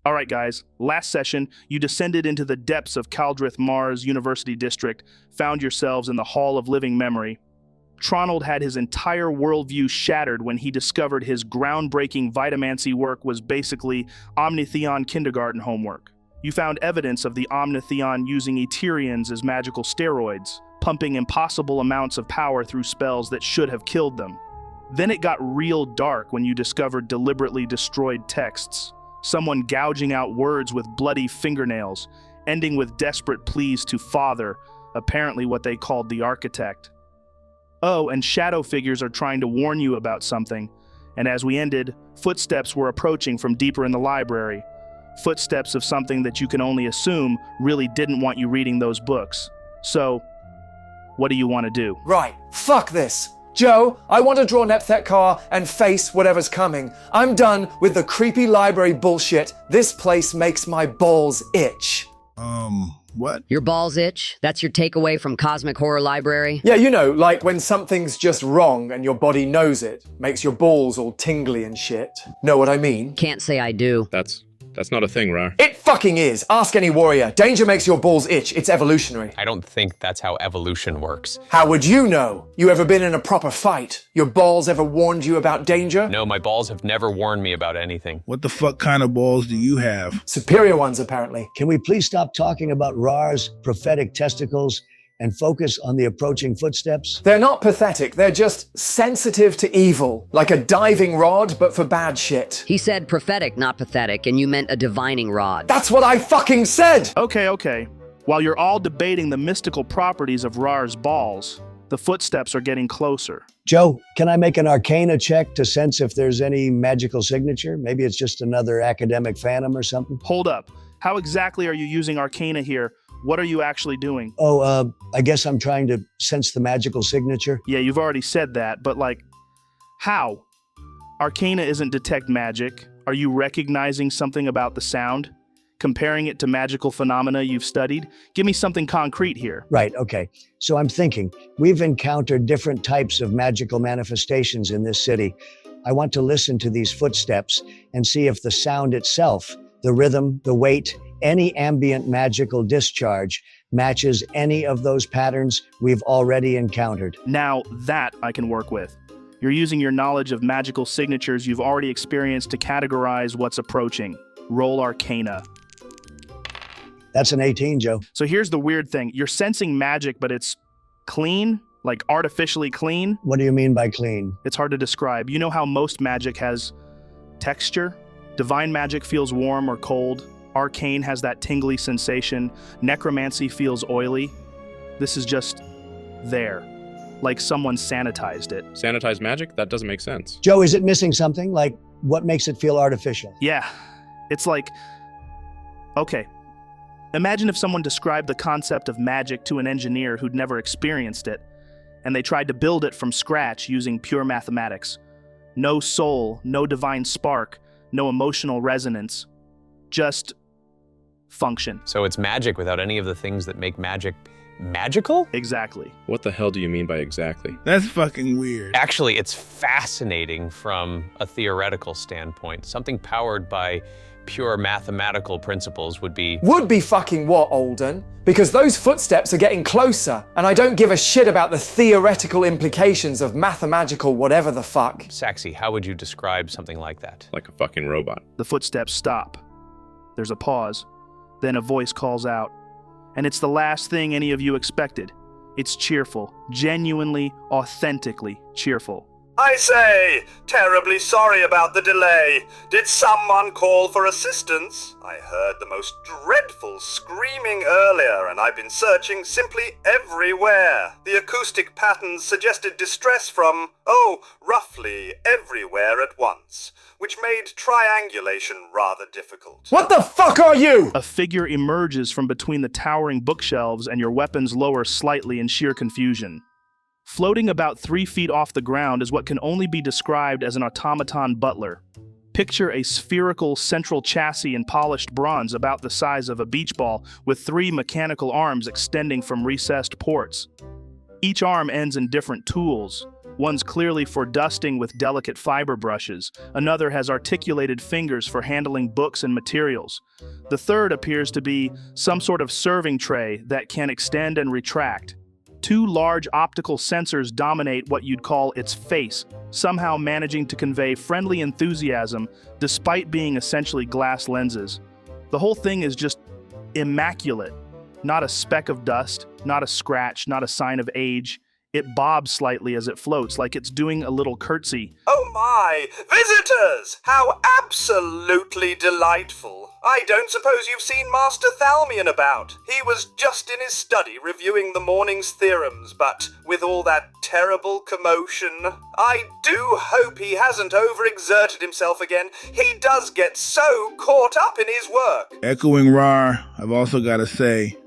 All right, guys, last session, you descended into the depths of Caldrith Mars University District, found yourselves in the Hall of Living Memory. Tronald had his entire worldview shattered when he discovered his groundbreaking vitamancy work was basically Omnitheon kindergarten homework. You found evidence of the Omnitheon using Eterians as magical steroids, pumping impossible amounts of power through spells that should have killed them. Then it got real dark when you discovered deliberately destroyed texts. Someone gouging out words with bloody fingernails, ending with desperate pleas to Father, apparently what they called the architect. Oh, and shadow figures are trying to warn you about something. And as we ended, footsteps were approaching from deeper in the library. Footsteps of something that you can only assume really didn't want you reading those books. So, what do you want to do? Right, fuck this. Joe, I want to draw Nepthekar and face whatever's coming. I'm done with the creepy library bullshit. This place makes my balls itch. What? Your balls itch? That's your takeaway from Cosmic Horror Library? Yeah, you know, like when something's just wrong and your body knows it. Makes your balls all tingly and shit. Know what I mean? Can't say I do. That's not a thing, Raarh. It fucking is. Ask any warrior. Danger makes your balls itch. It's evolutionary. I don't think that's how evolution works. How would you know? You ever been in a proper fight? Your balls ever warned you about danger? No, my balls have never warned me about anything. What the fuck kind of balls do you have? Superior ones, apparently. Can we please stop talking about Raarh's prophetic testicles and focus on the approaching footsteps? They're not pathetic. They're just sensitive to evil. Like a diving rod, but for bad shit. He said prophetic, not pathetic, and you meant a divining rod. That's what I fucking said! Okay. While you're all debating the mystical properties of Raarh's balls, the footsteps are getting closer. Joe, can I make an Arcana check to sense if there's any magical signature? Maybe it's just another academic phantom or something? Hold up. How exactly are you using Arcana here? What are you actually doing? I guess I'm trying to sense the magical signature. Yeah, you've already said that, but how? Arcana isn't detect magic. Are you recognizing something about the sound? Comparing it to magical phenomena you've studied? Give me something concrete here. Right, okay. So I'm thinking, we've encountered different types of magical manifestations in this city. I want to listen to these footsteps and see if the sound itself, the rhythm, the weight, any ambient magical discharge matches any of those patterns we've already encountered. Now that I can work with. You're using your knowledge of magical signatures you've already experienced to categorize what's approaching. Roll Arcana. That's an 18, Joe. So here's the weird thing. You're sensing magic, but it's clean, like artificially clean. What do you mean by clean? It's hard to describe. You know how most magic has texture? Divine magic feels warm or cold. Arcane has that tingly sensation. Necromancy feels oily. This is just there, like someone sanitized it. Sanitized magic? That doesn't make sense. Joe, is it missing something? Like, what makes it feel artificial? Yeah, it's like, okay. Imagine if someone described the concept of magic to an engineer who'd never experienced it, and they tried to build it from scratch using pure mathematics. No soul, no divine spark, no emotional resonance. Just function. So it's magic without any of the things that make magic magical? Exactly. What the hell do you mean by exactly? That's fucking weird. Actually, it's fascinating from a theoretical standpoint. Something powered by pure mathematical principles would be fucking what, Alden? Because those footsteps are getting closer, and I don't give a shit about the theoretical implications of mathematical whatever the fuck. Saxy, how would you describe something like that? Like a fucking robot. The footsteps stop. There's a pause. Then a voice calls out. And it's the last thing any of you expected. It's cheerful, genuinely, authentically cheerful. I say, terribly sorry about the delay. Did someone call for assistance? I heard the most dreadful screaming earlier, and I've been searching simply everywhere. The acoustic patterns suggested distress from, roughly everywhere at once, which made triangulation rather difficult. What the fuck are you? A figure emerges from between the towering bookshelves, and your weapons lower slightly in sheer confusion. Floating about 3 feet off the ground is what can only be described as an automaton butler. Picture a spherical central chassis in polished bronze about the size of a beach ball with 3 mechanical arms extending from recessed ports. Each arm ends in different tools, One's clearly for dusting with delicate fiber brushes. Another has articulated fingers for handling books and materials. The third appears to be some sort of serving tray that can extend and retract. Two large optical sensors dominate what you'd call its face, somehow managing to convey friendly enthusiasm despite being essentially glass lenses. The whole thing is just immaculate. Not a speck of dust, not a scratch, not a sign of age. It bobs slightly as it floats, like it's doing a little curtsy. Oh my! Visitors! How absolutely delightful! I don't suppose you've seen Master Thalmian about. He was just in his study reviewing the morning's theorems, but with all that terrible commotion, I do hope he hasn't overexerted himself again. He does get so caught up in his work. Echoing Raarh, I've also got to say,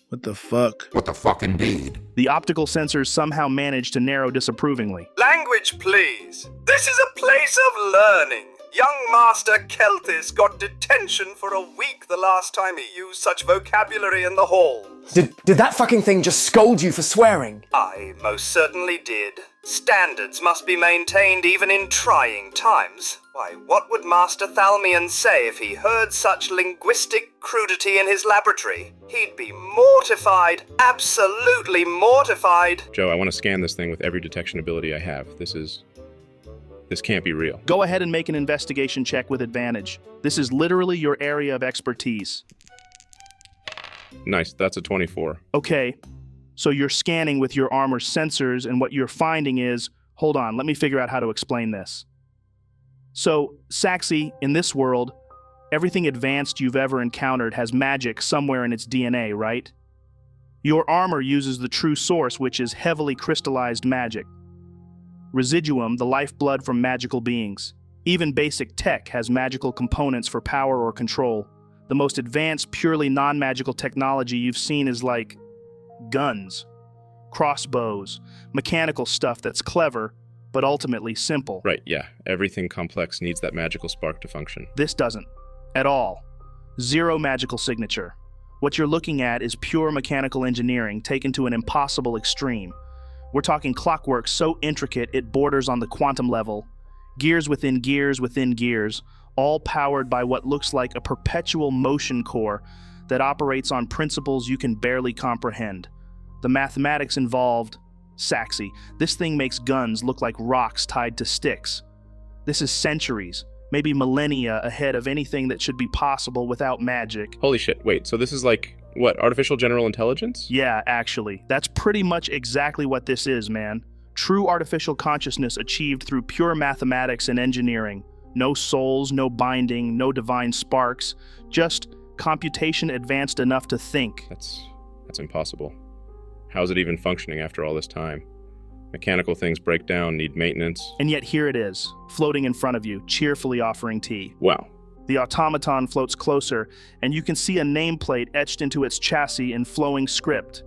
what the fuck? What the fuck indeed? The optical sensors somehow manage to narrow disapprovingly. Language, please. This is a place of learning. Young Master Keltis got detention for a week the last time he used such vocabulary in the hall. Did that fucking thing just scold you for swearing? I most certainly did. Standards must be maintained even in trying times. Why, what would Master Thalmian say if he heard such linguistic crudity in his laboratory? He'd be mortified, absolutely mortified. Joe, I want to scan this thing with every detection ability I have. This can't be real. Go ahead and make an investigation check with advantage. This is literally your area of expertise. Nice, that's a 24. Okay, so you're scanning with your armor's sensors, and what you're finding is, hold on, let me figure out how to explain this. So, Saxi, in this world, everything advanced you've ever encountered has magic somewhere in its DNA, right? Your armor uses the true source, which is heavily crystallized magic. Residuum, the lifeblood from magical beings. Even basic tech has magical components for power or control. The most advanced, purely non-magical technology you've seen is like guns, crossbows, mechanical stuff that's clever, but ultimately simple. Right, yeah. Everything complex needs that magical spark to function. This doesn't. At all. Zero magical signature. What you're looking at is pure mechanical engineering taken to an impossible extreme. We're talking clockwork so intricate it borders on the quantum level. Gears within gears within gears, all powered by what looks like a perpetual motion core that operates on principles you can barely comprehend. The mathematics involved, Saxi, this thing makes guns look like rocks tied to sticks. This is centuries, maybe millennia ahead of anything that should be possible without magic. Holy shit, wait, so this is like, what, artificial general intelligence? Yeah, actually. That's pretty much exactly what this is, man. True artificial consciousness achieved through pure mathematics and engineering. No souls, no binding, no divine sparks. Just computation advanced enough to think. That's impossible. How's it even functioning after all this time? Mechanical things break down, need maintenance. And yet here it is, floating in front of you, cheerfully offering tea. Wow. The automaton floats closer, and you can see a nameplate etched into its chassis in flowing script.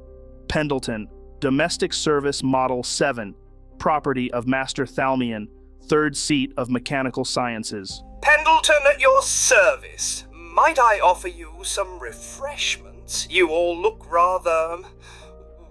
Pendleton, Domestic Service Model 7, property of Master Thalmian, third seat of Mechanical Sciences. Pendleton at your service. Might I offer you some refreshments? You all look rather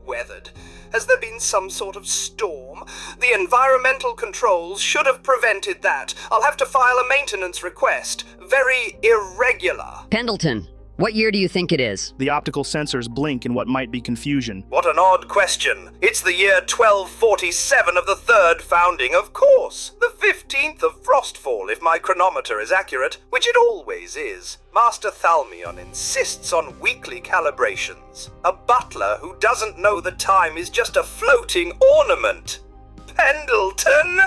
weathered. Has there been some sort of storm? The environmental controls should have prevented that. I'll have to file a maintenance request. Very irregular. Pendleton, what year do you think it is? The optical sensors blink in what might be confusion. What an odd question. It's the year 1247 of the third founding, of course. The 15th of Frostfall, if my chronometer is accurate, which it always is. Master Thalmion insists on weekly calibrations. A butler who doesn't know the time is just a floating ornament. Pendleton!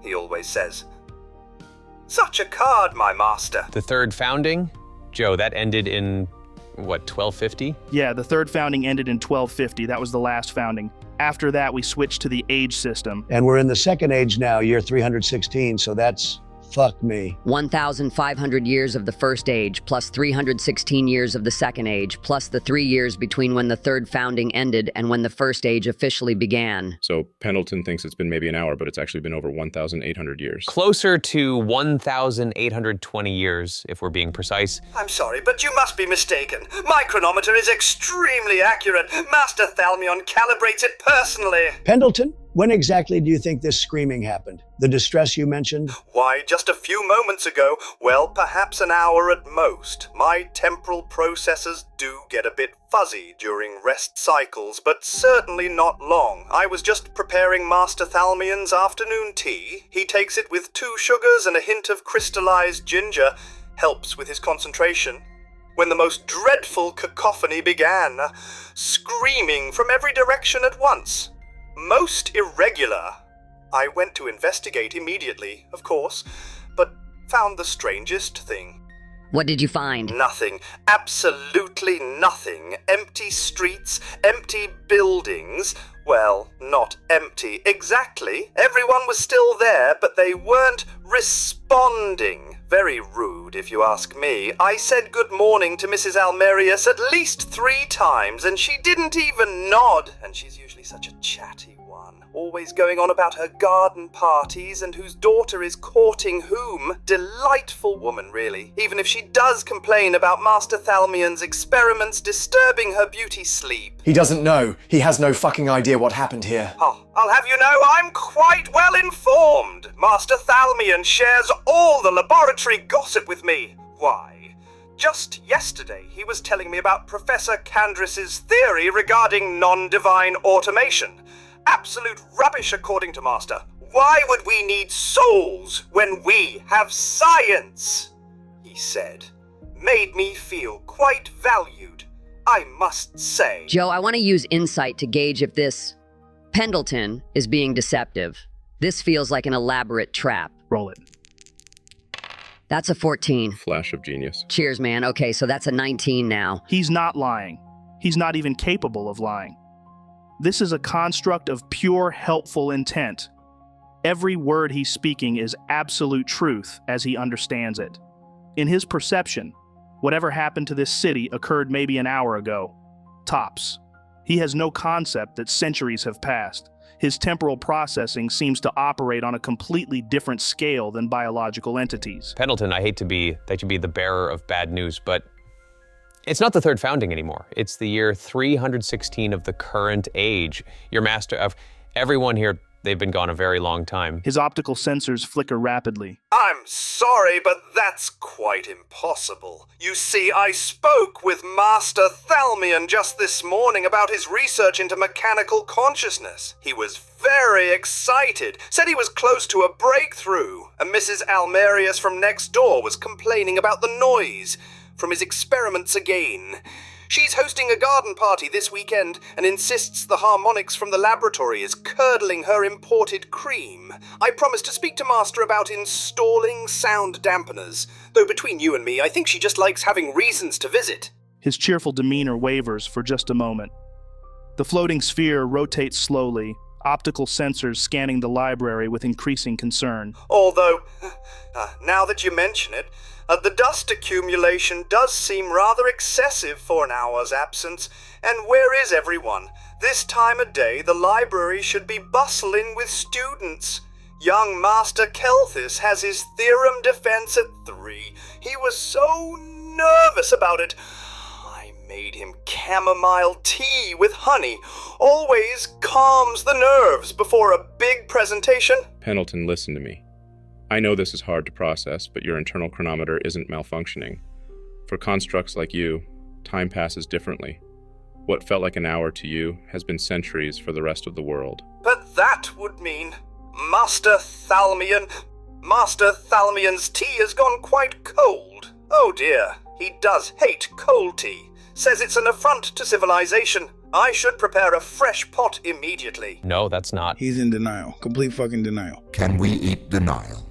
He always says. Such a card, my master. The third founding? Joe, that ended in, what, 1250? Yeah, the third founding ended in 1250. That was the last founding. After that, we switched to the age system. And we're in the second age now, year 316, so that's fuck me. 1,500 years of the first age, plus 316 years of the second age, plus the 3 years between when the third founding ended and when the first age officially began. So Pendleton thinks it's been maybe an hour, but it's actually been over 1,800 years. Closer to 1,820 years, if we're being precise. I'm sorry, but you must be mistaken. My chronometer is extremely accurate. Master Thalmion calibrates it personally. Pendleton, When exactly do you think this screaming happened? The distress you mentioned? Why, just a few moments ago. Well, perhaps an hour at most. My temporal processors do get a bit fuzzy during rest cycles, but certainly not long. I was just preparing Master Thalmian's afternoon tea. He takes it with 2 sugars and a hint of crystallized ginger. Helps with his concentration. When the most dreadful cacophony began, screaming from every direction at once. Most irregular. I went to investigate immediately, of course, but found the strangest thing. What did you find? Nothing. Absolutely nothing. Empty streets, empty buildings. Well, not empty exactly. Everyone was still there, but they weren't responding. Very rude, if you ask me. I said good morning to Mrs. Almerius at least 3 times, and she didn't even nod. And she's usually such a chatty one, always going on about her garden parties and whose daughter is courting whom. Delightful woman, really, even if she does complain about Master Thalmian's experiments disturbing her beauty sleep. He doesn't know. He has no fucking idea what happened here. Oh, I'll have you know I'm quite well informed. Master Thalmian shares all the laboratory gossip with me. Why? Just yesterday he was telling me about Professor Candris's theory regarding non-divine automation. Absolute rubbish, according to Master. Why would we need souls when we have science? He said. Made me feel quite valued, I must say. Joe, I want to use insight to gauge if this Pendleton is being deceptive. This feels like an elaborate trap. Roll it. That's a 14. Flash of genius. Cheers, man. Okay, so that's a 19 now. He's not lying. He's not even capable of lying. This is a construct of pure helpful intent. Every word he's speaking is absolute truth as he understands it. In his perception, whatever happened to this city occurred maybe an hour ago. Tops. He has no concept that centuries have passed. His temporal processing seems to operate on a completely different scale than biological entities. Pendleton, I hate to be the bearer of bad news, but it's not the third founding anymore. It's the year 316 of the current age. Your master of everyone here, they've been gone a very long time. His optical sensors flicker rapidly. I'm sorry, but that's quite impossible. You see, I spoke with Master Thalmian just this morning about his research into mechanical consciousness. He was very excited, said he was close to a breakthrough, and Mrs. Almerius from next door was complaining about the noise from his experiments again. She's hosting a garden party this weekend and insists the harmonics from the laboratory is curdling her imported cream. I promised to speak to Master about installing sound dampeners, though between you and me, I think she just likes having reasons to visit. His cheerful demeanor wavers for just a moment. The floating sphere rotates slowly, optical sensors scanning the library with increasing concern. Although, now that you mention it, the dust accumulation does seem rather excessive for an hour's absence. And where is everyone? This time of day, the library should be bustling with students. Young Master Kelthis has his theorem defense at 3. He was so nervous about it. I made him chamomile tea with honey. Always calms the nerves before a big presentation. Pendleton, listen to me. I know this is hard to process, but your internal chronometer isn't malfunctioning. For constructs like you, time passes differently. What felt like an hour to you has been centuries for the rest of the world. But that would mean Master Thalmian's tea has gone quite cold. Oh dear, he does hate cold tea. Says it's an affront to civilization. I should prepare a fresh pot immediately. No, that's not. He's in denial. Complete fucking denial. Can we eat denial?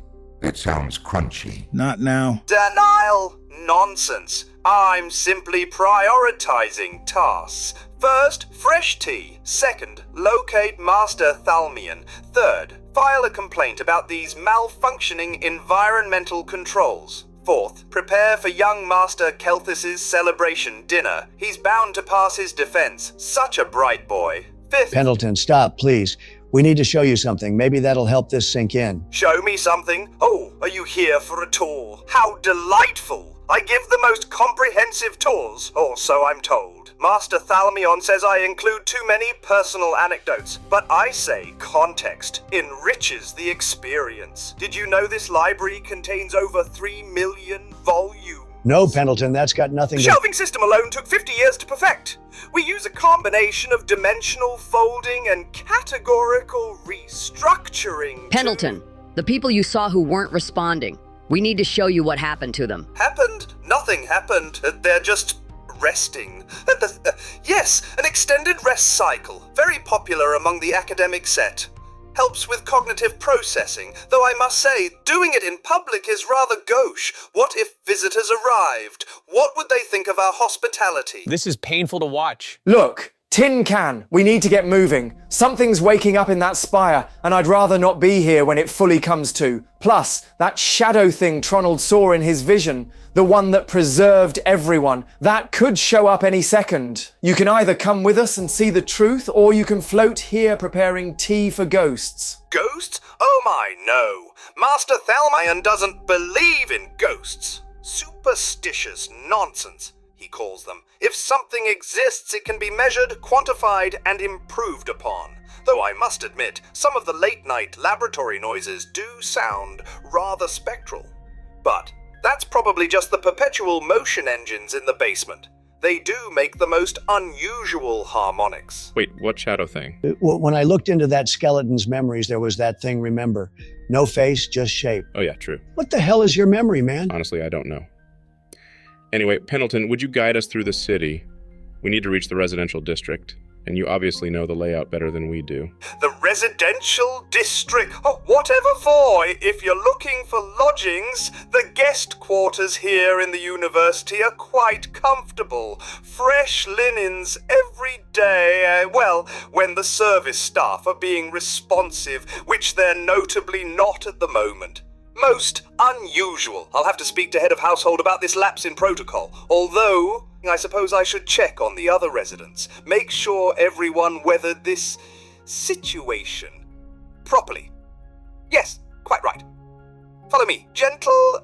It sounds crunchy. Not now. Denial? Nonsense. I'm simply prioritizing tasks. First, fresh tea. Second, locate Master Thalmian. Third, file a complaint about these malfunctioning environmental controls. Fourth, prepare for young Master Kelthis' celebration dinner. He's bound to pass his defense. Such a bright boy. Fifth... Pendleton, stop, please. We need to show you something. Maybe that'll help this sink in. Show me something? Oh, are you here for a tour? How delightful! I give the most comprehensive tours, or so I'm told. Master Thalmion says I include too many personal anecdotes, but I say context enriches the experience. Did you know this library contains over 3 million volumes? No, Pendleton, that's got nothing The to... shelving system alone took 50 years to perfect. We use a combination of dimensional folding and categorical restructuring. Pendleton, the people you saw who weren't responding. We need to show you what happened to them. Happened? Nothing happened. They're just resting. Yes, an extended rest cycle. Very popular among the academic set. Helps with cognitive processing, though I must say, doing it in public is rather gauche. What if visitors arrived? What would they think of our hospitality? This is painful to watch. Look, tin can, we need to get moving. Something's waking up in that spire, and I'd rather not be here when it fully comes to. Plus, that shadow thing Tronald saw in his vision, the one that preserved everyone, that could show up any second. You can either come with us and see the truth, or you can float here preparing tea for ghosts. Ghosts? Oh my, no. Master Thalmion doesn't believe in ghosts. Superstitious nonsense, he calls them. If something exists, it can be measured, quantified, and improved upon. Though I must admit, some of the late-night laboratory noises do sound rather spectral. But that's probably just the perpetual motion engines in the basement. They do make the most unusual harmonics. Wait, what shadow thing? When I looked into that skeleton's memories, there was that thing, remember? No face, just shape. Oh yeah, true. What the hell is your memory, man? Honestly, I don't know. Anyway, Pendleton, would you guide us through the city? We need to reach the residential district, and you obviously know the layout better than we do. The residential district? Oh, whatever for? If you're looking for lodgings, the guest quarters here in the university are quite comfortable. Fresh linens every day, when the service staff are being responsive, which they're notably not at the moment. Most unusual. I'll have to speak to head of household about this lapse in protocol, although I suppose I should check on the other residents. Make sure everyone weathered this situation properly. Yes, quite right. Follow me. Gentle,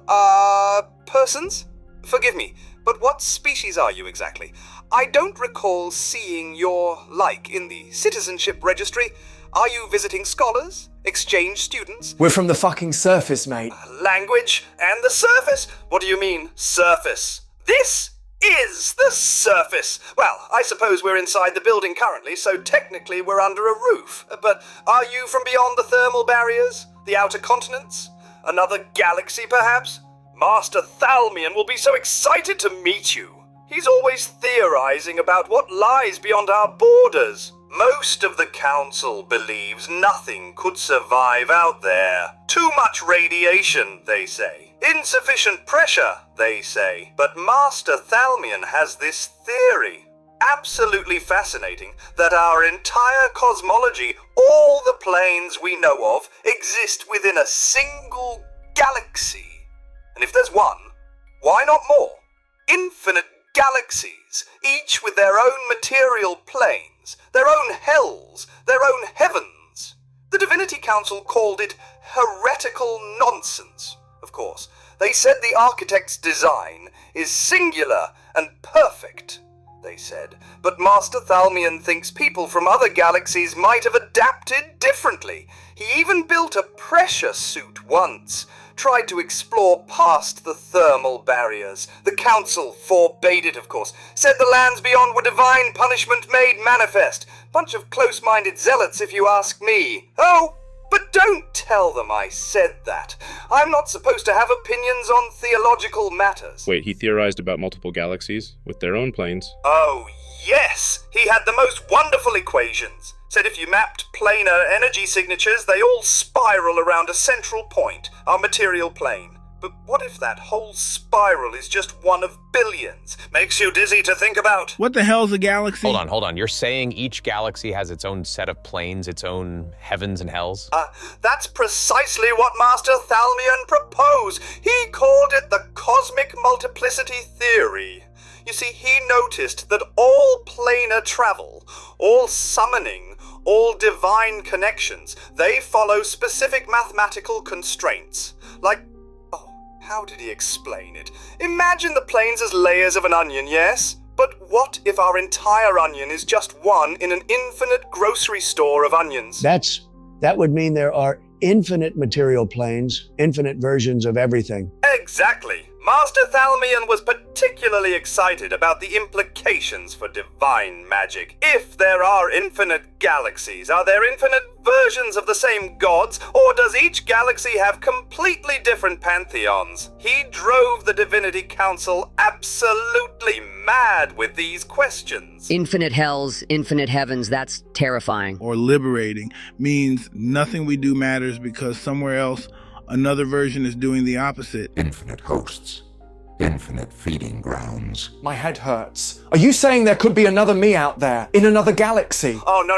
persons? Forgive me, but what species are you exactly? I don't recall seeing your like in the citizenship registry. Are you visiting scholars? Exchange students? We're from the fucking surface, mate. Language and the surface? What do you mean, surface? This is the surface. Well, I suppose we're inside the building currently, so technically we're under a roof. But are you from beyond the thermal barriers? The outer continents? Another galaxy, perhaps? Master Thalmion will be so excited to meet you. He's always theorizing about what lies beyond our borders. Most of the council believes nothing could survive out there. Too much radiation, they say. Insufficient pressure, they say. But Master Thalmion has this theory. Absolutely fascinating that our entire cosmology, all the planes we know of, exist within a single galaxy. And if there's one, why not more? Infinite galaxies, each with their own material planes, their own hells, their own heavens. The Divinity Council called it heretical nonsense, of course. They said the architect's design is singular and perfect, they said. But Master Thalmion thinks people from other galaxies might have adapted differently. He even built a pressure suit once, tried to explore past the thermal barriers. The council forbade it, of course. Said the lands beyond were divine punishment made manifest. Bunch of close-minded zealots, if you ask me. Oh, but don't tell them I said that. I'm not supposed to have opinions on theological matters. Wait, he theorized about multiple galaxies with their own planes? Oh, yes! He had the most wonderful equations. Said if you mapped planar energy signatures, they all spiral around a central point, our material plane. But what if that whole spiral is just one of billions? Makes you dizzy to think about. What the hell's a galaxy? Hold on. You're saying each galaxy has its own set of planes, its own heavens and hells? That's precisely what Master Thalmion proposed. He called it the cosmic multiplicity theory. You see, he noticed that all planar travel, all summoning, all divine connections, they follow specific mathematical constraints. Like, How did he explain it? Imagine the planes as layers of an onion, yes? But what if our entire onion is just one in an infinite grocery store of onions? That would mean there are infinite material planes, infinite versions of everything. Exactly. Master Thalmian was particularly excited about the implications for divine magic. If there are infinite galaxies, are there infinite versions of the same gods, or does each galaxy have completely different pantheons? He drove the Divinity Council absolutely mad with these questions. Infinite hells, infinite heavens, that's terrifying. Or liberating means nothing we do matters because somewhere else another version is doing the opposite. Infinite hosts. Infinite feeding grounds. My head hurts. Are you saying there could be another me out there, in another galaxy? Oh, no.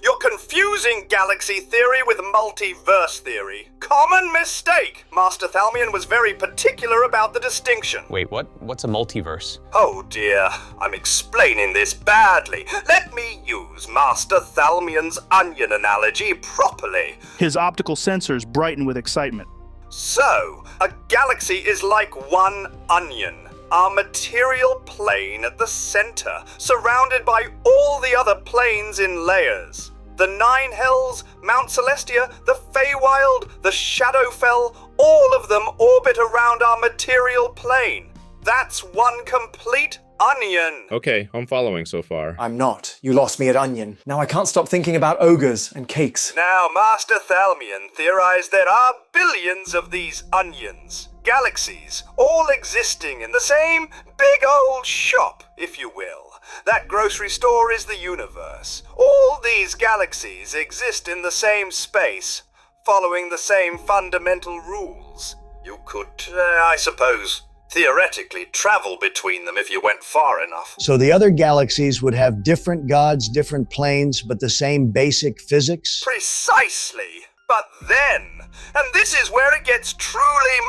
You're confusing galaxy theory with multiverse theory. Common mistake. Master Thalmian was very particular about the distinction. Wait, what's a multiverse? Oh dear, I'm explaining this badly. Let me use Master Thalmian's onion analogy properly. His optical sensors brighten with excitement. So, a galaxy is like one onion, our material plane at the center, surrounded by all the other planes in layers. The Nine Hells, Mount Celestia, the Feywild, the Shadowfell, all of them orbit around our material plane. That's one complete onion. Okay, I'm following so far. I'm not. You lost me at onion. Now I can't stop thinking about ogres and cakes. Now, Master Thalmian theorized there are billions of these onions. Galaxies, all existing in the same big old shop, if you will. That grocery store is the universe. All these galaxies exist in the same space, following the same fundamental rules. You could, I suppose, theoretically travel between them if you went far enough. So the other galaxies would have different gods, different planes, but the same basic physics? Precisely. But then, and this is where it gets truly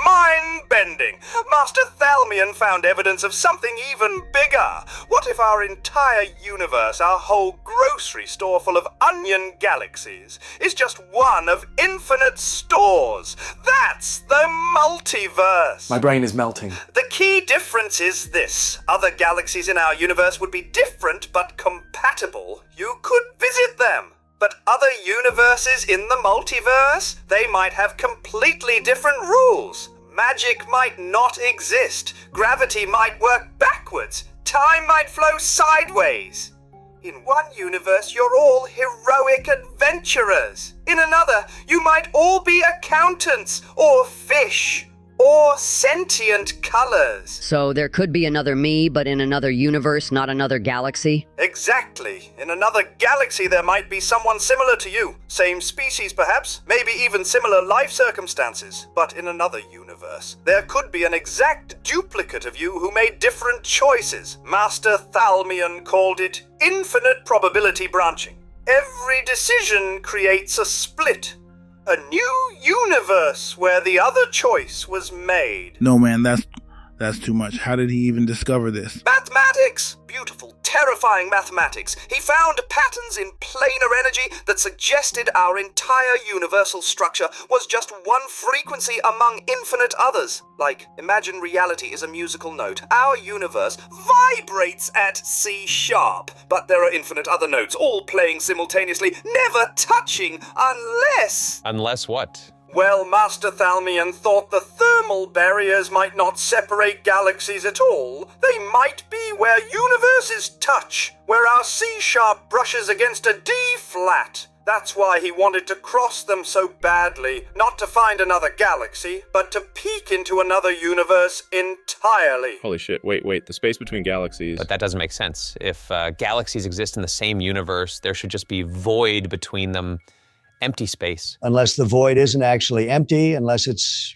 mind-bending, Master Thalmian found evidence of something even bigger. What if our entire universe, our whole grocery store full of onion galaxies, is just one of infinite stores? That's the multiverse. My brain is melting. The key difference is this. Other galaxies in our universe would be different but compatible. You could visit them. But other universes in the multiverse, they might have completely different rules. Magic might not exist. Gravity might work backwards. Time might flow sideways. In one universe, you're all heroic adventurers. In another, you might all be accountants, or fish, or sentient colors. So there could be another me, but in another universe, not another galaxy? Exactly. In another galaxy, there might be someone similar to you. Same species, perhaps. Maybe even similar life circumstances. But in another universe, there could be an exact duplicate of you who made different choices. Master Thalmian called it infinite probability branching. Every decision creates a split. A new universe where the other choice was made. No, man, that's too much. How did he even discover this? Mathematics! Beautiful, terrifying mathematics. He found patterns in planar energy that suggested our entire universal structure was just one frequency among infinite others. Like, imagine reality is a musical note. Our universe vibrates at C sharp, but there are infinite other notes, all playing simultaneously, never touching, unless... Unless what? Well, Master Thalmian thought the thermal barriers might not separate galaxies at all. They might be where universes touch, where our C-sharp brushes against a D-flat. That's why he wanted to cross them so badly, not to find another galaxy, but to peek into another universe entirely. Holy shit, wait, the space between galaxies. But that doesn't make sense. If galaxies exist in the same universe, there should just be void between them. Empty space. Unless the void isn't actually empty, unless it's,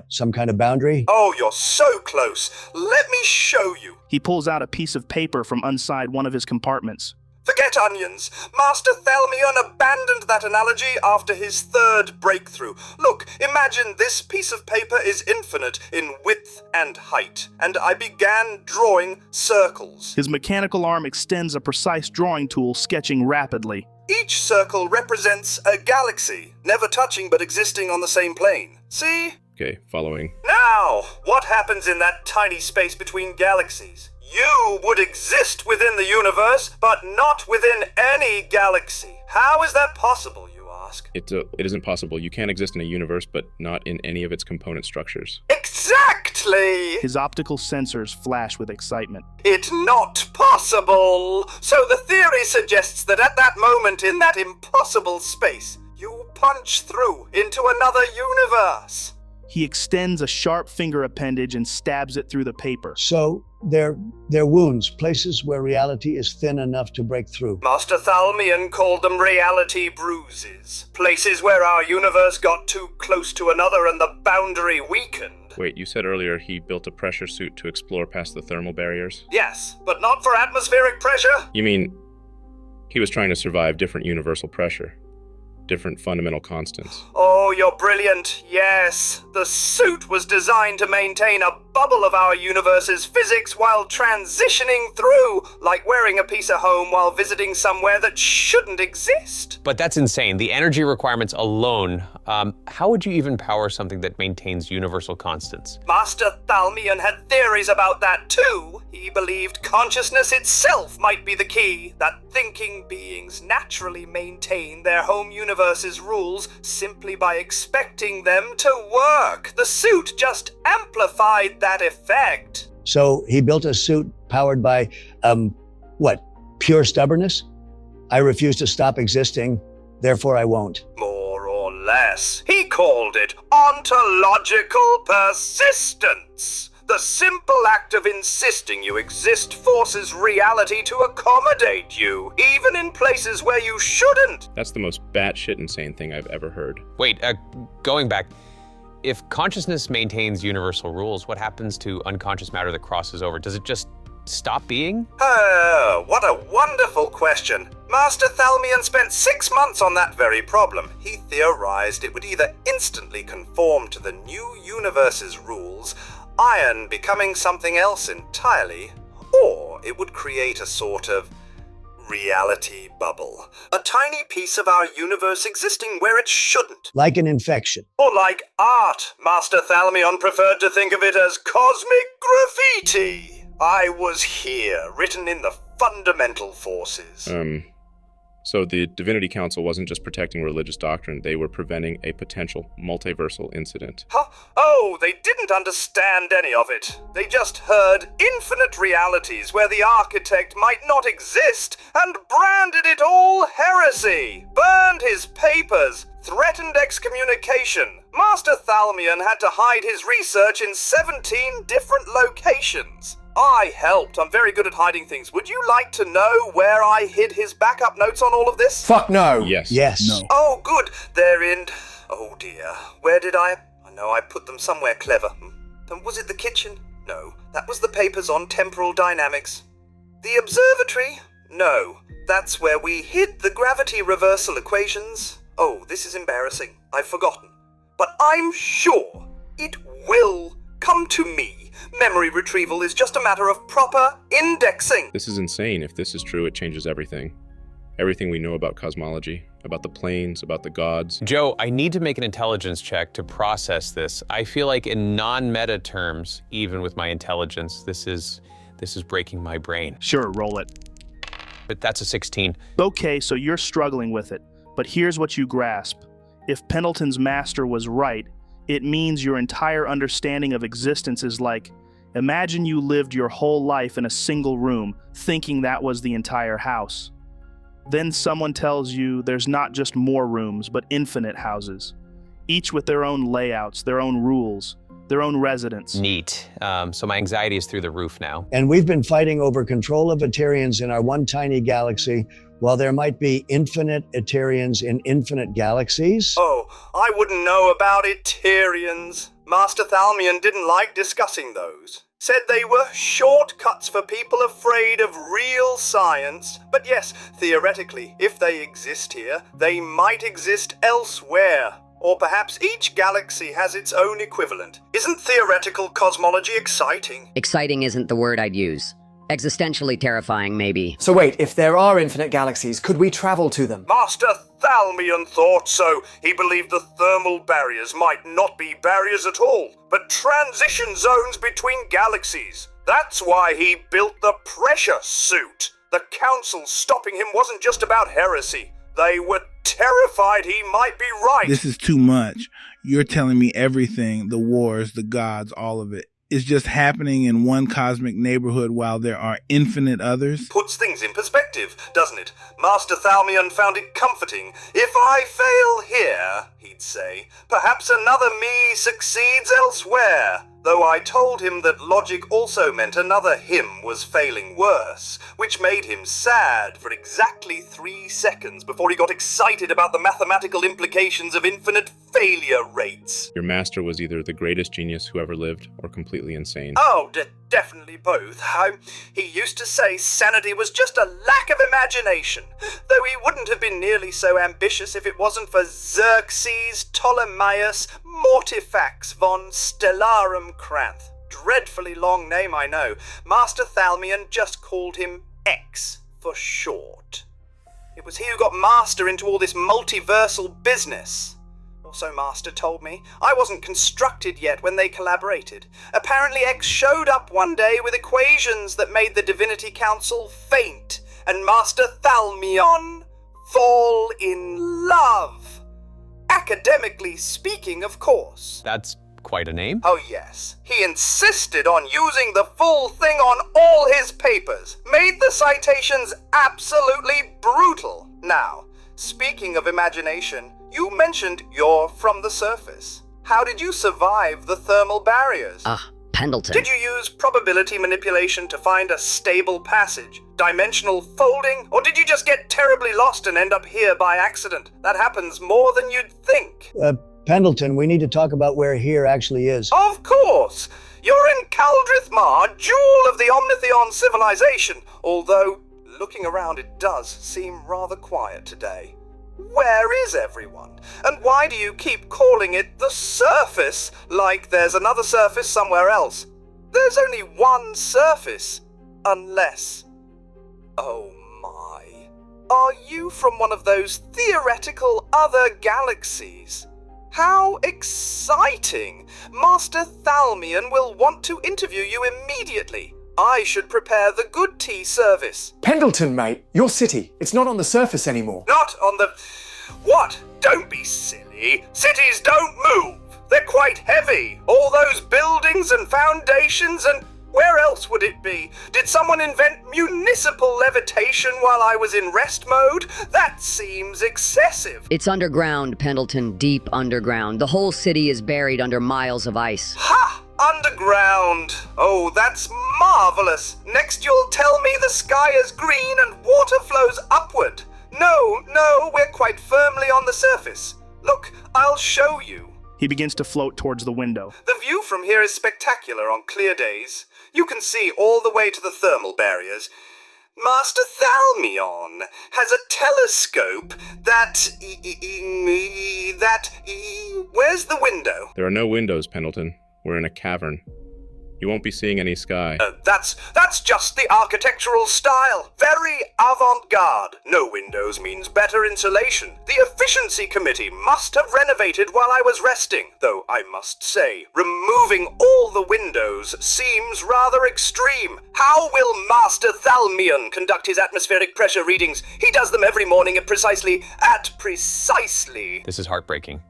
some kind of boundary? Oh, you're so close. Let me show you. He pulls out a piece of paper from inside one of his compartments. Forget onions. Master Thalmian abandoned that analogy after his third breakthrough. Look, imagine this piece of paper is infinite in width and height, and I began drawing circles. His mechanical arm extends a precise drawing tool, sketching rapidly. Each circle represents a galaxy, never touching but existing on the same plane. See? Okay, following. Now, what happens in that tiny space between galaxies? You would exist within the universe, but not within any galaxy. How is that possible, you ask? It isn't possible. You can't exist in a universe, but not in any of its component structures. Exactly! His optical sensors flash with excitement. It's not possible! So the theory suggests that at that moment in that impossible space, you punch through into another universe. He extends a sharp finger appendage and stabs it through the paper. So they're wounds, places where reality is thin enough to break through. Master Thalmian called them reality bruises. Places where our universe got too close to another and the boundary weakened. Wait, you said earlier he built a pressure suit to explore past the thermal barriers? Yes, but not for atmospheric pressure. You mean he was trying to survive different universal pressure? Different fundamental constants. Oh, you're brilliant. Yes. The suit was designed to maintain a bubble of our universe's physics while transitioning through, like wearing a piece of home while visiting somewhere that shouldn't exist. But that's insane. The energy requirements alone, how would you even power something that maintains universal constants? Master Thalmian had theories about that too. He believed consciousness itself might be the key, that thinking beings naturally maintain their home universe's rules simply by expecting them to work. The suit just amplified that effect. So he built a suit powered by, pure stubbornness? I refuse to stop existing, therefore I won't. More or less. He called it ontological persistence. The simple act of insisting you exist forces reality to accommodate you, even in places where you shouldn't. That's the most batshit insane thing I've ever heard. Wait, going back, if consciousness maintains universal rules, what happens to unconscious matter that crosses over? Does it just stop being? What a wonderful question. Master Thalmian spent 6 months on that very problem. He theorized it would either instantly conform to the new universe's rules, iron becoming something else entirely, or it would create a sort of reality bubble. A tiny piece of our universe existing where it shouldn't. Like an infection. Or like art. Master Thalmion preferred to think of it as cosmic graffiti. I was here, written in the fundamental forces. So the Divinity Council wasn't just protecting religious doctrine, they were preventing a potential multiversal incident. Huh? Oh, they didn't understand any of it. They just heard infinite realities where the architect might not exist and branded it all heresy, burned his papers, threatened excommunication. Master Thalmian had to hide his research in 17 different locations. I helped. I'm very good at hiding things. Would you like to know where I hid his backup notes on all of this? Fuck no. Yes. Yes. No. Oh, good. They're in... Oh, dear. Where did I know I put them somewhere clever. And was it the kitchen? No. That was the papers on temporal dynamics. The observatory? No. That's where we hid the gravity reversal equations. Oh, this is embarrassing. I've forgotten. But I'm sure it will come to me. Memory retrieval is just a matter of proper indexing. This is insane. If this is true, it changes everything. Everything we know about cosmology, about the planes, about the gods. Joe, I need to make an intelligence check to process this. I feel like in non-meta terms, even with my intelligence, this is breaking my brain. Sure, roll it. But that's a 16. Okay, so you're struggling with it, but here's what you grasp. If Pendleton's master was right, it means your entire understanding of existence is like, imagine you lived your whole life in a single room, thinking that was the entire house. Then someone tells you there's not just more rooms, but infinite houses, each with their own layouts, their own rules, their own residents. Neat. So my anxiety is through the roof now. And we've been fighting over control of Eterians in our one tiny galaxy, while there might be infinite Eterians in infinite galaxies. Oh, I wouldn't know about Eterians. Master Thalmian didn't like discussing those. Said they were shortcuts for people afraid of real science. But yes, theoretically, if they exist here, they might exist elsewhere. Or perhaps each galaxy has its own equivalent. Isn't theoretical cosmology exciting? Exciting isn't the word I'd use. Existentially terrifying, maybe. So wait, if there are infinite galaxies, could we travel to them? Master Thalmion thought so. He believed the thermal barriers might not be barriers at all, but transition zones between galaxies. That's why he built the pressure suit. The council stopping him wasn't just about heresy. They were terrified he might be right. This is too much. You're telling me everything, the wars, the gods, all of it, is just happening in one cosmic neighborhood while there are infinite others? Puts things in perspective, doesn't it? Master Thalmion found it comforting. If I fail here, he'd say, perhaps another me succeeds elsewhere. Though I told him that logic also meant another him was failing worse, which made him sad for exactly 3 seconds before he got excited about the mathematical implications of infinite failure rates. Your master was either the greatest genius who ever lived or completely insane. Oh, definitely both. He used to say sanity was just a lack of imagination, though he wouldn't have been nearly so ambitious if it wasn't for Xerxes Ptolemaeus Mortifax von Stellarum Cranth. Dreadfully long name, I know. Master Thalmion just called him X for short. It was he who got Master into all this multiversal business. Also, Master told me. I wasn't constructed yet when they collaborated. Apparently X showed up one day with equations that made the Divinity Council faint, and Master Thalmion fall in love. Academically speaking, of course. That's quite a name. Oh yes, he insisted on using the full thing on all his papers, made the citations absolutely brutal. Now, speaking of imagination, you mentioned you're from the surface. How did you survive the thermal barriers? Pendleton. Did you use probability manipulation to find a stable passage, dimensional folding, or did you just get terribly lost and end up here by accident? That happens more than you'd think. Pendleton, we need to talk about where here actually is. Of course! You're in Caldrith Mar, jewel of the Omnitheon civilization, although, looking around, it does seem rather quiet today. Where is everyone? And why do you keep calling it the surface, like there's another surface somewhere else? There's only one surface, unless... Oh my. Are you from one of those theoretical other galaxies? How exciting! Master Thalmion will want to interview you immediately. I should prepare the good tea service. Pendleton, mate, your city. It's not on the surface anymore. Not on the... What? Don't be silly. Cities don't move. They're quite heavy. All those buildings and foundations and... Where else would it be? Did someone invent municipal levitation while I was in rest mode? That seems excessive. It's underground, Pendleton, deep underground. The whole city is buried under miles of ice. Ha! Underground. Oh, that's marvelous. Next you'll tell me the sky is green and water flows upward. No, we're quite firmly on the surface. Look, I'll show you. He begins to float towards the window. The view from here is spectacular on clear days. You can see all the way to the thermal barriers. Master Thalmion has a telescope that... Where's the window? There are no windows, Pendleton. We're in a cavern. You won't be seeing any sky. That's just the architectural style. Very avant-garde. No windows means better insulation. The efficiency committee must have renovated while I was resting. Though I must say, removing all the windows seems rather extreme. How will Master Thalmion conduct his atmospheric pressure readings? He does them every morning at precisely... This is heartbreaking.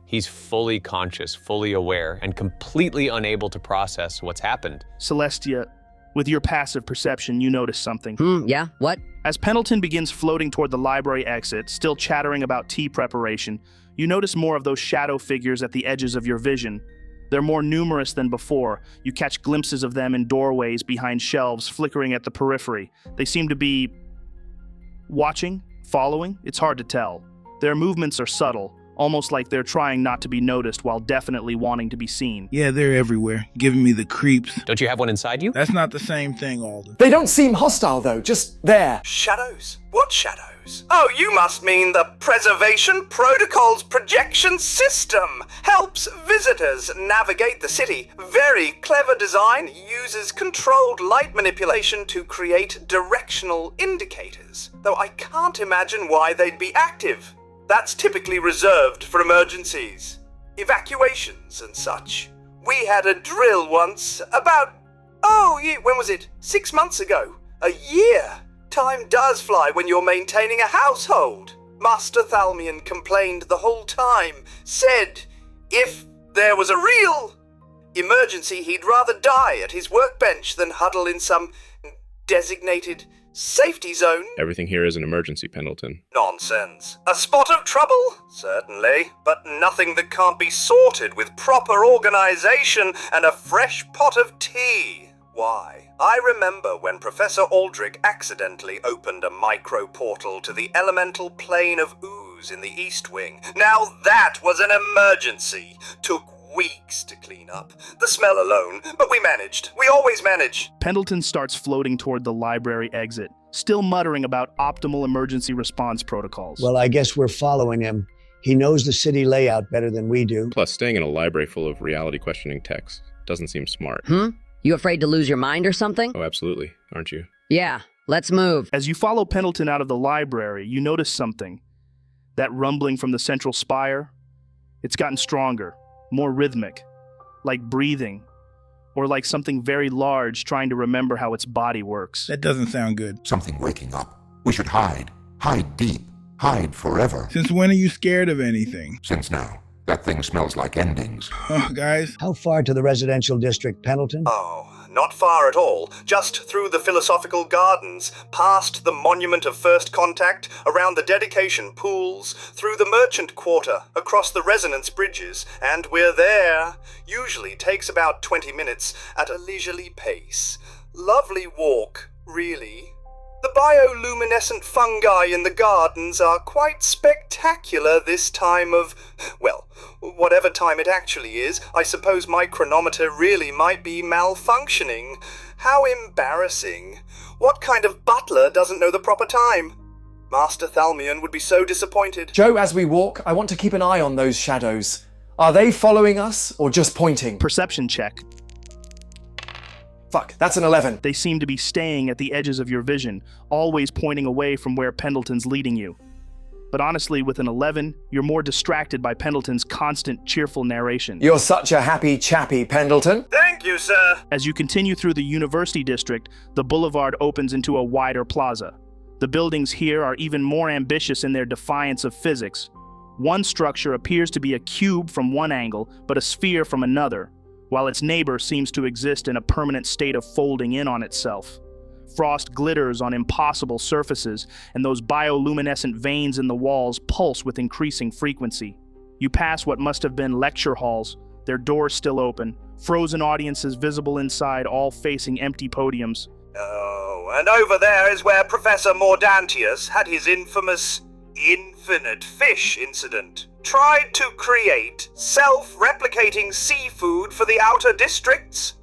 He's fully conscious, fully aware, and completely unable to process what's happened. Celestia, with your passive perception, you notice something. Yeah? What? As Pendleton begins floating toward the library exit, still chattering about tea preparation, you notice more of those shadow figures at the edges of your vision. They're more numerous than before. You catch glimpses of them in doorways behind shelves, flickering at the periphery. They seem to be... watching? Following? It's hard to tell. Their movements are subtle, almost like they're trying not to be noticed while definitely wanting to be seen. Yeah, they're everywhere, giving me the creeps. Don't you have one inside you? That's not the same thing, Alden. They don't seem hostile though, just there. Shadows? What shadows? Oh, you must mean the Preservation Protocols Projection System. Helps visitors navigate the city. Very clever design. Uses controlled light manipulation to create directional indicators. Though I can't imagine why they'd be active. That's typically reserved for emergencies, evacuations and such. We had a drill once about, when was it? 6 months ago. A year. Time does fly when you're maintaining a household. Master Thalmian complained the whole time, said if there was a real emergency, he'd rather die at his workbench than huddle in some designated safety zone. Everything here is an emergency, Pendleton. Nonsense. A spot of trouble? Certainly. But nothing that can't be sorted with proper organization and a fresh pot of tea. Why? I remember when Professor Aldrich accidentally opened a micro-portal to the elemental plane of ooze in the East Wing. Now that was an emergency. Took weeks to clean up. The smell alone. But we managed. We always manage. Pendleton starts floating toward the library exit, still muttering about optimal emergency response protocols. Well, I guess we're following him. He knows the city layout better than we do. Plus, staying in a library full of reality questioning texts doesn't seem smart. You afraid to lose your mind or something? Oh, absolutely. Aren't you? Yeah, let's move. As you follow Pendleton out of the library, you notice something. That rumbling from the central spire, it's gotten stronger, more rhythmic, like breathing, or like something very large trying to remember how its body works. That doesn't sound good. Something waking up. We should hide. Hide deep. Hide forever. Since when are you scared of anything? Since now. That thing smells like endings. Oh, guys. How far to the residential district, Pendleton? Oh, not far at all. Just through the Philosophical Gardens, past the Monument of First Contact, around the Dedication Pools, through the Merchant Quarter, across the Resonance Bridges, and we're there. Usually takes about 20 minutes at a leisurely pace. Lovely walk, really. The bioluminescent fungi in the gardens are quite spectacular this time of, well, whatever time it actually is. I suppose my chronometer really might be malfunctioning. How embarrassing. What kind of butler doesn't know the proper time? Master Thalmian would be so disappointed. Joe, as we walk, I want to keep an eye on those shadows. Are they following us or just pointing? Perception check. Fuck, that's an 11. They seem to be staying at the edges of your vision, always pointing away from where Pendleton's leading you. But honestly, with an 11, you're more distracted by Pendleton's constant, cheerful narration. You're such a happy chappy, Pendleton. Thank you, sir. As you continue through the University District, the boulevard opens into a wider plaza. The buildings here are even more ambitious in their defiance of physics. One structure appears to be a cube from one angle, but a sphere from another, while its neighbor seems to exist in a permanent state of folding in on itself. Frost glitters on impossible surfaces, and those bioluminescent veins in the walls pulse with increasing frequency. You pass what must have been lecture halls, their doors still open, frozen audiences visible inside, all facing empty podiums. Oh, and over there is where Professor Mordantius had his infamous infinite fish incident. Tried to create self-replicating seafood for the outer districts.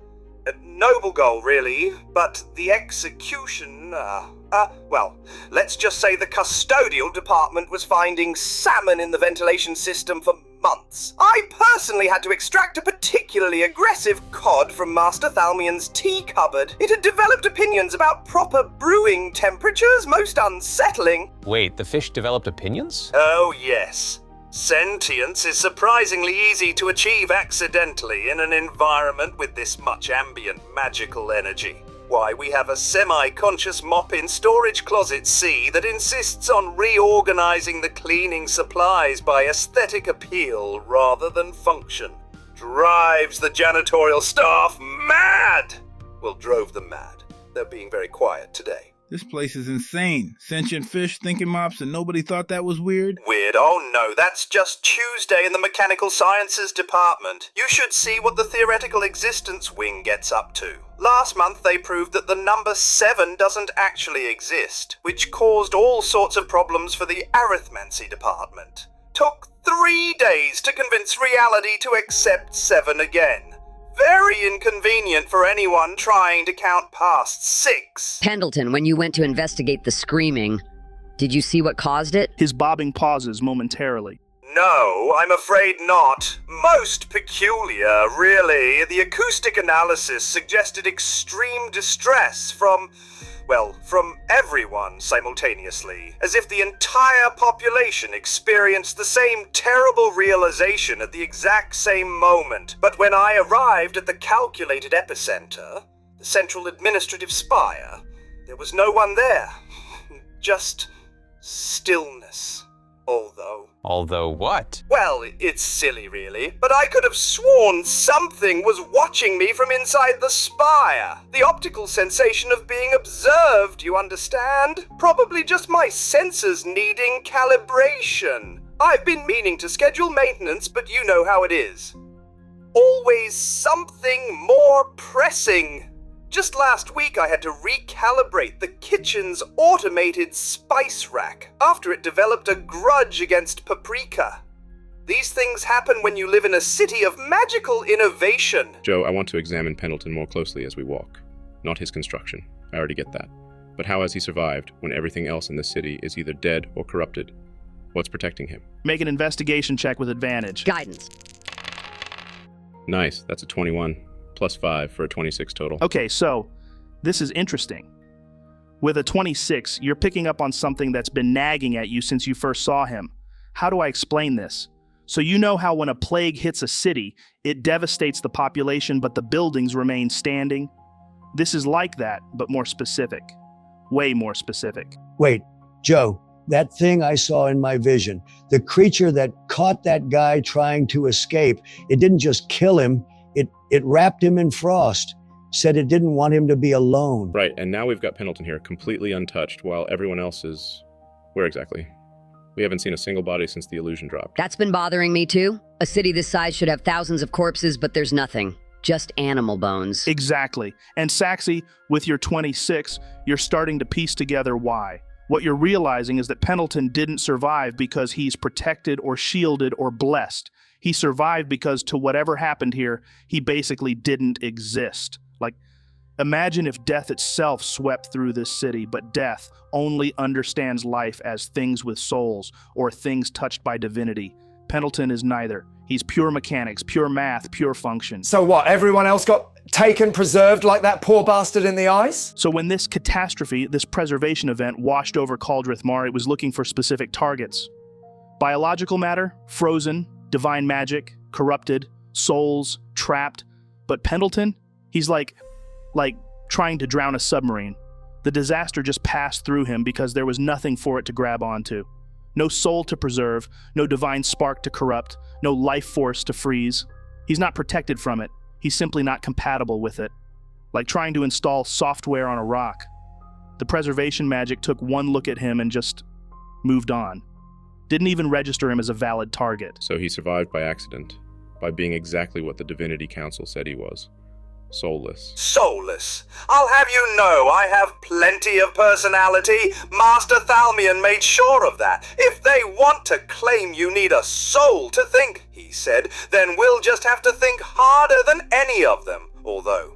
A noble goal, really, but the execution, well, let's just say the custodial department was finding salmon in the ventilation system for months. I personally had to extract a particularly aggressive cod from Master Thalmian's tea cupboard. It had developed opinions about proper brewing temperatures, most unsettling. Wait, the fish developed opinions? Oh, yes. Sentience is surprisingly easy to achieve accidentally in an environment with this much ambient magical energy. Why, we have a semi-conscious mop in Storage Closet C that insists on reorganizing the cleaning supplies by aesthetic appeal rather than function. Drives the janitorial staff mad! Well, drove them mad. They're being very quiet today. This place is insane. Sentient fish, thinking mops, and nobody thought that was weird? Weird? Oh no, that's just Tuesday in the Mechanical Sciences department. You should see what the Theoretical Existence Wing gets up to. Last month they proved that the number 7 doesn't actually exist, which caused all sorts of problems for the Arithmancy department. Took 3 days to convince reality to accept 7 again. Very inconvenient for anyone trying to count past 6. Pendleton, when you went to investigate the screaming, did you see what caused it? His bobbing pauses momentarily. No, I'm afraid not. Most peculiar, really. The acoustic analysis suggested extreme distress from everyone simultaneously, as if the entire population experienced the same terrible realization at the exact same moment. But when I arrived at the calculated epicenter, the central administrative spire, there was no one there. Just stillness. Although what? Well, it's silly really, but I could have sworn something was watching me from inside the spire. The optical sensation of being observed, you understand? Probably just my sensors needing calibration. I've been meaning to schedule maintenance, but you know how it is. Always something more pressing. Just last week I had to recalibrate the kitchen's automated spice rack after it developed a grudge against paprika. These things happen when you live in a city of magical innovation. Joe, I want to examine Pendleton more closely as we walk. Not his construction. I already get that. But how has he survived when everything else in the city is either dead or corrupted? What's protecting him? Make an investigation check with advantage. Guidance. Nice, that's a 21. +5 for a 26 total. Okay, so this is interesting. With a 26, you're picking up on something that's been nagging at you since you first saw him. How do I explain this? So you know how when a plague hits a city, it devastates the population, but the buildings remain standing? This is like that, but more specific. Way more specific. Wait, Joe, that thing I saw in my vision, the creature that caught that guy trying to escape, it didn't just kill him, it wrapped him in frost, said it didn't want him to be alone. Right, and now we've got Pendleton here, completely untouched, while everyone else is... Where exactly? We haven't seen a single body since the illusion dropped. That's been bothering me too. A city this size should have thousands of corpses, but there's nothing. Just animal bones. Exactly. And Saxy, with your 26, you're starting to piece together why. What you're realizing is that Pendleton didn't survive because he's protected or shielded or blessed. He survived because to whatever happened here, he basically didn't exist. Like, imagine if death itself swept through this city, but death only understands life as things with souls or things touched by divinity. Pendleton is neither. He's pure mechanics, pure math, pure function. So what, everyone else got taken, preserved like that poor bastard in the ice? So when this catastrophe, this preservation event washed over Caldrith Mar, it was looking for specific targets. Biological matter, frozen, divine magic, corrupted, souls, trapped. But Pendleton, he's like trying to drown a submarine. The disaster just passed through him because there was nothing for it to grab onto. No soul to preserve, no divine spark to corrupt, no life force to freeze. He's not protected from it. He's simply not compatible with it. Like trying to install software on a rock. The preservation magic took one look at him and just moved on. Didn't even register him as a valid target. So he survived by accident, by being exactly what the Divinity Council said he was. Soulless. Soulless? I'll have you know I have plenty of personality. Master Thalmian made sure of that. If they want to claim you need a soul to think, he said, then we'll just have to think harder than any of them. Although,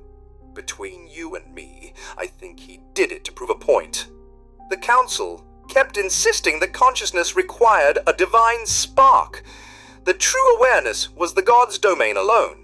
between you and me, I think he did it to prove a point. The Council kept insisting that consciousness required a divine spark. The true awareness was the god's domain alone.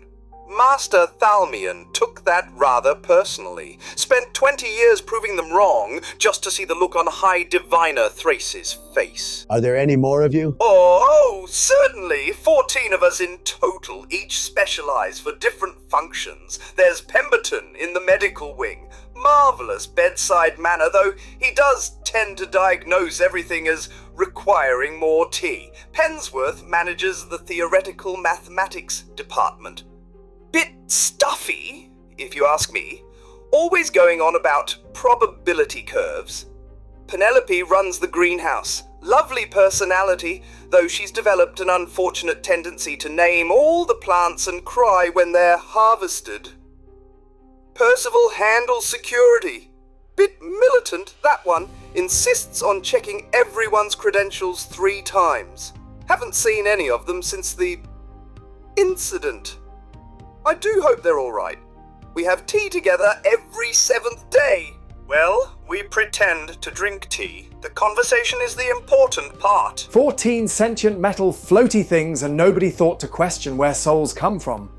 Master Thalmian took that rather personally, spent 20 years proving them wrong just to see the look on High Diviner Thrace's face. Are there any more of you? Oh, certainly. 14 of us in total, each specialized for different functions. There's Pemberton in the medical wing. Marvelous bedside manner, though he does tend to diagnose everything as requiring more tea. Pensworth manages the theoretical mathematics department. Bit stuffy, if you ask me. Always going on about probability curves. Penelope runs the greenhouse. Lovely personality, though she's developed an unfortunate tendency to name all the plants and cry when they're harvested. Percival handles security. Bit militant, that one. Insists on checking everyone's credentials 3 times. Haven't seen any of them since the incident. I do hope they're alright. We have tea together every 7th day. Well, we pretend to drink tea. The conversation is the important part. 14 sentient metal floaty things and nobody thought to question where souls come from.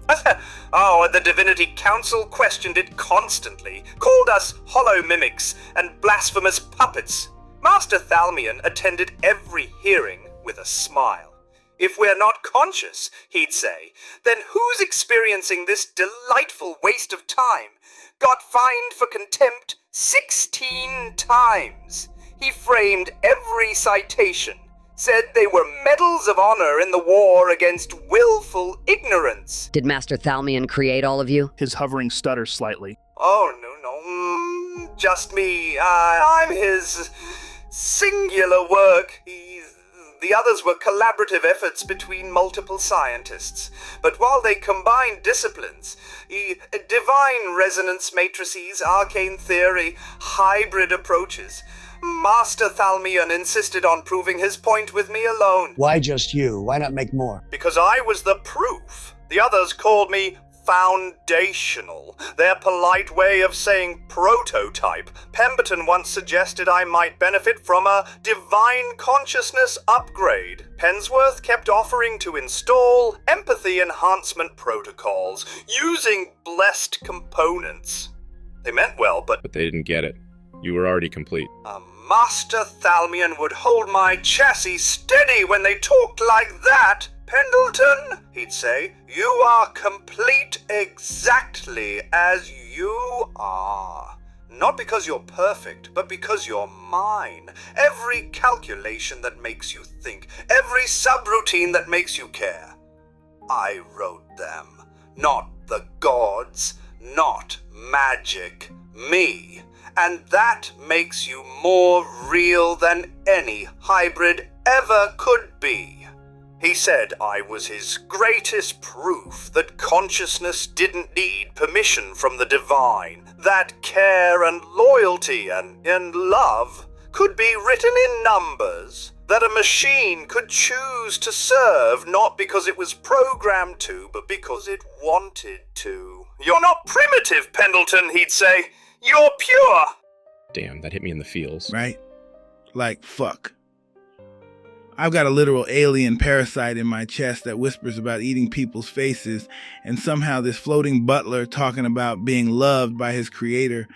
Oh, and the Divinity Council questioned it constantly, called us hollow mimics and blasphemous puppets. Master Thalmian attended every hearing with a smile. If we're not conscious, he'd say, then who's experiencing this delightful waste of time? Got fined for contempt 16 times. He framed every citation, said they were medals of honor in the war against willful ignorance. Did Master Thalmian create all of you? His hovering stutters slightly. Oh, no, just me. I'm his singular work. The others were collaborative efforts between multiple scientists. But while they combined disciplines, divine resonance matrices, arcane theory, hybrid approaches, Master Thalmian insisted on proving his point with me alone. Why just you? Why not make more? Because I was the proof. The others called me foundational, their polite way of saying prototype. Pemberton once suggested I might benefit from a divine consciousness upgrade. Pensworth kept offering to install empathy enhancement protocols using blessed components. They meant well, but But they didn't get it. You were already complete. Master Thalmian would hold my chassis steady when they talked like that. Pendleton, he'd say, you are complete exactly as you are. Not because you're perfect, but because you're mine. Every calculation that makes you think, every subroutine that makes you care. I wrote them. Not the gods, not magic, me. And that makes you more real than any hybrid ever could be. He said I was his greatest proof that consciousness didn't need permission from the divine, that care and loyalty and love could be written in numbers, that a machine could choose to serve not because it was programmed to, but because it wanted to. You're not primitive, Pendleton, he'd say. You're pure. Damn, that hit me in the feels. Right? Like, fuck. I've got a literal alien parasite in my chest that whispers about eating people's faces, and somehow this floating butler talking about being loved by his creator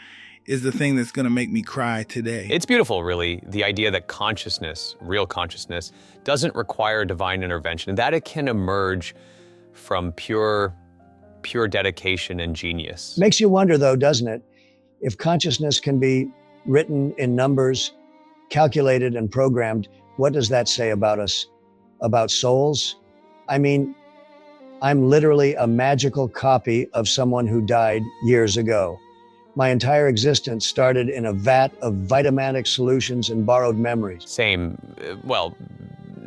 is the thing that's going to make me cry today. It's beautiful, really, the idea that consciousness, real consciousness, doesn't require divine intervention, that it can emerge from pure dedication and genius. Makes you wonder, though, doesn't it? If consciousness can be written in numbers, calculated and programmed, what does that say about us? About souls? I mean, I'm literally a magical copy of someone who died years ago. My entire existence started in a vat of Vitamatic solutions and borrowed memories. Same,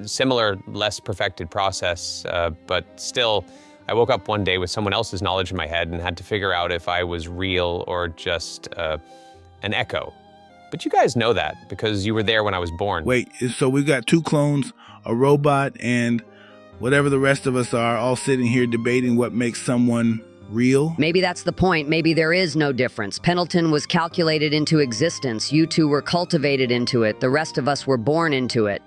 similar, less perfected process, but still, I woke up one day with someone else's knowledge in my head and had to figure out if I was real or just an echo. But you guys know that because you were there when I was born. Wait, so we've got two clones, a robot, and whatever the rest of us are, all sitting here debating what makes someone real? Maybe that's the point. Maybe there is no difference. Pendleton was calculated into existence. You two were cultivated into it. The rest of us were born into it.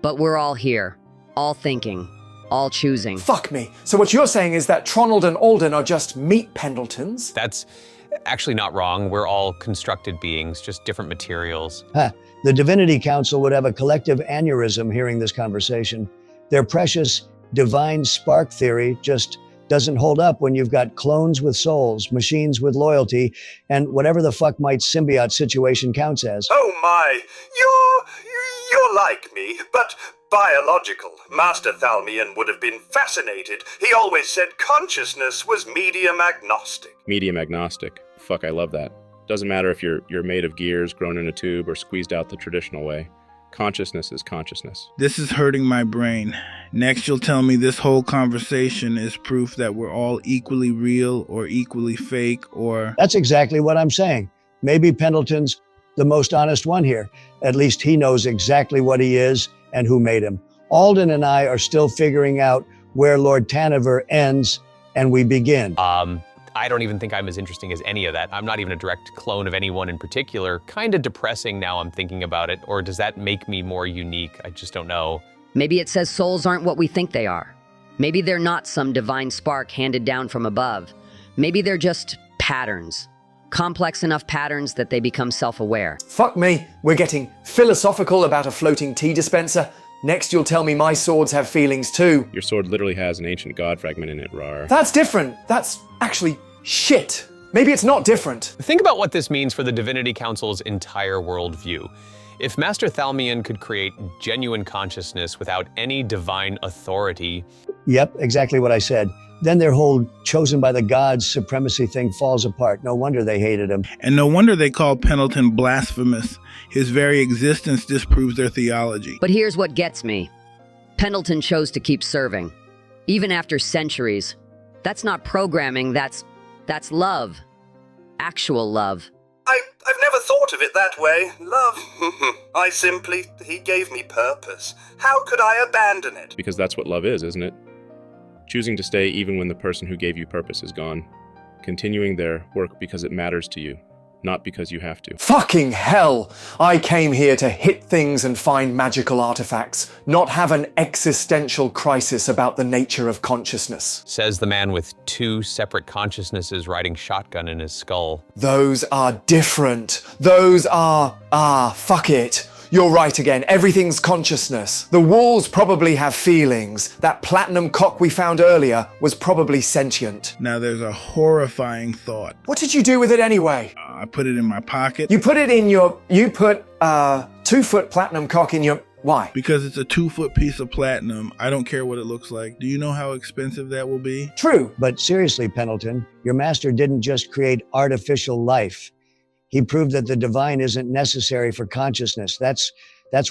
But we're all here, all thinking, all choosing. Fuck me. So what you're saying is that Tronald and Alden are just meat Pendletons? That's actually not wrong. We're all constructed beings, just different materials. The Divinity Council would have a collective aneurysm hearing this conversation. Their precious divine spark theory just doesn't hold up when you've got clones with souls, machines with loyalty, and whatever the fuck Mite's symbiote situation counts as. Oh my, you're like me, but biological. Master Thalmian would have been fascinated. He always said consciousness was medium agnostic. Medium agnostic. Fuck, I love that. Doesn't matter if you're made of gears, grown in a tube, or squeezed out the traditional way. Consciousness is consciousness. This is hurting my brain. Next, you'll tell me this whole conversation is proof that we're all equally real or equally fake or... That's exactly what I'm saying. Maybe Pendleton's the most honest one here. At least he knows exactly what he is and who made him. Alden and I are still figuring out where Lord Taniver ends and we begin. I don't even think I'm as interesting as any of that. I'm not even a direct clone of anyone in particular. Kind of depressing now I'm thinking about it, or does that make me more unique? I just don't know. Maybe it says souls aren't what we think they are. Maybe they're not some divine spark handed down from above. Maybe they're just patterns. Complex enough patterns that they become self-aware. Fuck me, we're getting philosophical about a floating tea dispenser. Next you'll tell me my swords have feelings too. Your sword literally has an ancient god fragment in it, Raarh. That's different. That's actually shit. Maybe it's not different. Think about what this means for the Divinity Council's entire worldview. If Master Thalmian could create genuine consciousness without any divine authority... Yep, exactly what I said. Then their whole chosen by the gods supremacy thing falls apart. No wonder they hated him. And no wonder they called Pendleton blasphemous. His very existence disproves their theology. But here's what gets me. Pendleton chose to keep serving. Even after centuries. That's not programming, that's love. Actual love. I've never thought of it that way. Love. He gave me purpose. How could I abandon it? Because that's what love is, isn't it? Choosing to stay even when the person who gave you purpose is gone. Continuing their work because it matters to you, not because you have to. Fucking hell! I came here to hit things and find magical artifacts, not have an existential crisis about the nature of consciousness. Says the man with two separate consciousnesses riding shotgun in his skull. Those are different. Those are... fuck it. You're right again. Everything's consciousness. The walls probably have feelings. That platinum cock we found earlier was probably sentient. Now there's a horrifying thought. What did you do with it anyway? I put it in my pocket. You put it in your... You put, 2-foot platinum cock in your... Why? Because it's a 2-foot piece of platinum. I don't care what it looks like. Do you know how expensive that will be? True. But seriously, Pendleton, your master didn't just create artificial life. He proved that the divine isn't necessary for consciousness. That's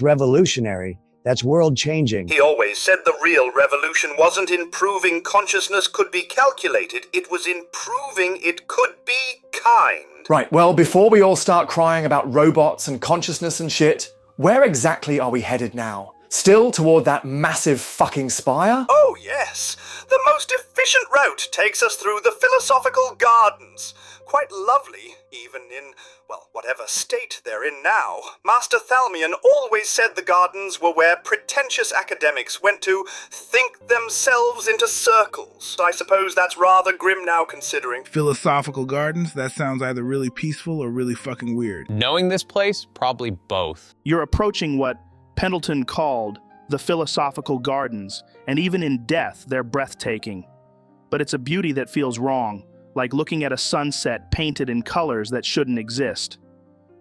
revolutionary. That's world-changing. He always said the real revolution wasn't in proving consciousness could be calculated, it was in proving it could be kind. Right, well, before we all start crying about robots and consciousness and shit, where exactly are we headed now? Still toward that massive fucking spire? Oh yes, the most efficient route takes us through the philosophical gardens. Quite lovely, even in, well, whatever state they're in now. Master Thalmian always said the gardens were where pretentious academics went to think themselves into circles. I suppose that's rather grim now considering. Philosophical gardens? That sounds either really peaceful or really fucking weird. Knowing this place, probably both. You're approaching what Pendleton called the philosophical gardens, and even in death, they're breathtaking. But it's a beauty that feels wrong, like looking at a sunset painted in colors that shouldn't exist.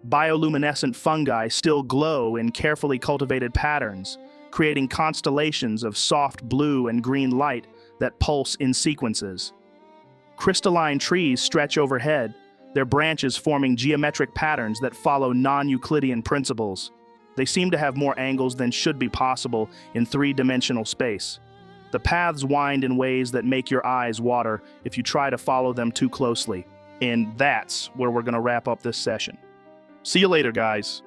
Bioluminescent fungi still glow in carefully cultivated patterns, creating constellations of soft blue and green light that pulse in sequences. Crystalline trees stretch overhead, their branches forming geometric patterns that follow non-Euclidean principles. They seem to have more angles than should be possible in three-dimensional space. The paths wind in ways that make your eyes water if you try to follow them too closely. And that's where we're going to wrap up this session. See you later, guys.